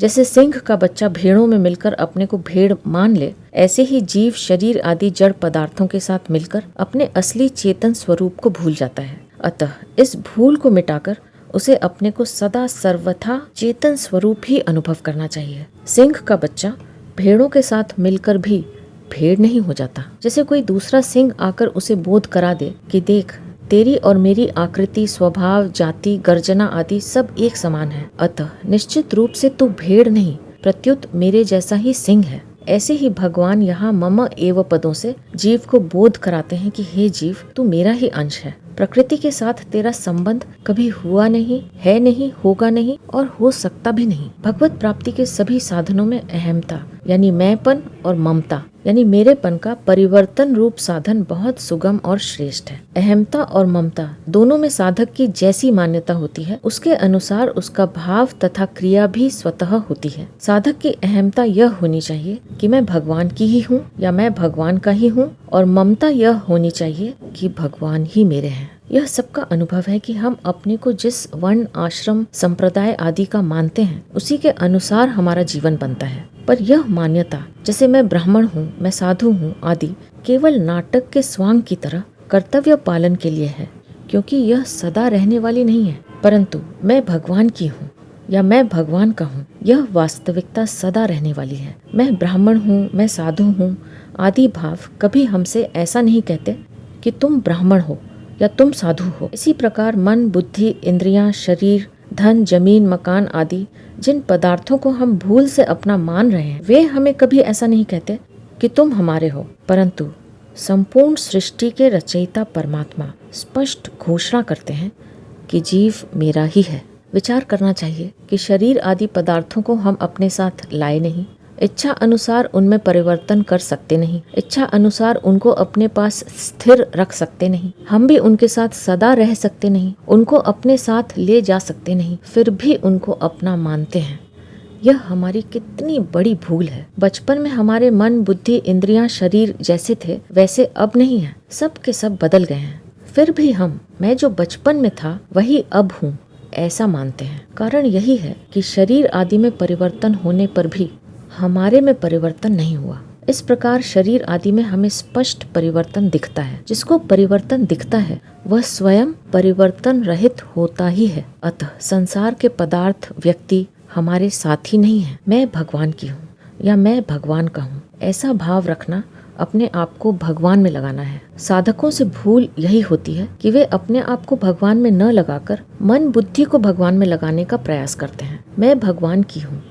जैसे सिंह का बच्चा भेड़ों में मिलकर अपने को भेड़ मान ले, ऐसे ही जीव शरीर आदि जड़ पदार्थों के साथ मिलकर अपने असली चेतन स्वरूप को भूल जाता है। अतः इस भूल को मिटाकर उसे अपने को सदा सर्वथा चेतन स्वरूप ही अनुभव करना चाहिए। सिंह का बच्चा भेड़ों के साथ मिलकर भी भेड़ नहीं हो जाता। जैसे कोई दूसरा सिंह आकर उसे बोध करा दे कि देख, तेरी और मेरी आकृति, स्वभाव, जाति, गर्जना आदि सब एक समान है, अतः निश्चित रूप से तू भेड़ नहीं प्रत्युत मेरे जैसा ही सिंह है। ऐसे ही भगवान यहाँ मम एव पदों से जीव को बोध कराते हैं कि हे जीव, तू मेरा ही अंश है। प्रकृति के साथ तेरा संबंध कभी हुआ नहीं, है नहीं, होगा नहीं और हो सकता भी नहीं। भगवत प्राप्ति के सभी साधनों में अहमता यानी मैंपन और ममता यानी मेरेपन का परिवर्तन रूप साधन बहुत सुगम और श्रेष्ठ है। अहमता और ममता दोनों में साधक की जैसी मान्यता होती है, उसके अनुसार उसका भाव तथा क्रिया भी स्वतः होती है। साधक की अहमता यह होनी चाहिए कि मैं भगवान की ही हूँ या मैं भगवान का ही हूँ, और ममता यह होनी चाहिए कि भगवान ही मेरे हैं। यह सबका अनुभव है कि हम अपने को जिस वर्ण, आश्रम, संप्रदाय आदि का मानते हैं, उसी के अनुसार हमारा जीवन बनता है। पर यह मान्यता, जैसे मैं ब्राह्मण हूँ, मैं साधु हूँ आदि, केवल नाटक के स्वांग की तरह कर्तव्य पालन के लिए है, क्योंकि यह सदा रहने वाली नहीं है। परंतु मैं भगवान की हूँ या मैं भगवान का हूँ, यह वास्तविकता सदा रहने वाली है। मैं ब्राह्मण हूँ, मैं साधु हूँ आदि भाव कभी हमसे ऐसा नहीं कहते कि तुम ब्राह्मण हो या तुम साधु हो। इसी प्रकार मन, बुद्धि, इंद्रियां, शरीर, धन, जमीन, मकान आदि जिन पदार्थों को हम भूल से अपना मान रहे हैं, वे हमें कभी ऐसा नहीं कहते कि तुम हमारे हो, परंतु संपूर्ण सृष्टि के रचयिता परमात्मा स्पष्ट घोषणा करते हैं कि जीव मेरा ही है। विचार करना चाहिए कि शरीर आदि पदार्थों को हम अपने साथ लाए नहीं, इच्छा अनुसार उनमें परिवर्तन कर सकते नहीं, इच्छा अनुसार उनको अपने पास स्थिर रख सकते नहीं, हम भी उनके साथ सदा रह सकते नहीं, उनको अपने साथ ले जा सकते नहीं, फिर भी उनको अपना मानते हैं। यह हमारी कितनी बड़ी भूल है। बचपन में हमारे मन, बुद्धि, इंद्रियां, शरीर जैसे थे वैसे अब नहीं है, सब के सब बदल गए हैं। फिर भी हम मैं जो बचपन में था वही अब हूँ ऐसा मानते हैं। कारण यही है कि शरीर आदि में परिवर्तन होने पर भी हमारे में परिवर्तन नहीं हुआ। इस प्रकार शरीर आदि में हमें स्पष्ट परिवर्तन दिखता है। जिसको परिवर्तन दिखता है वह स्वयं परिवर्तन रहित होता ही है। अतः संसार के पदार्थ, व्यक्ति हमारे साथी नहीं है। मैं भगवान की हूँ या मैं भगवान का हूँ, ऐसा भाव रखना अपने आप को भगवान में लगाना है। साधकों से भूल यही होती है कि वे अपने आप को भगवान में न लगाकर मन, बुद्धि को भगवान में लगाने का प्रयास करते हैं। मैं भगवान की हूँ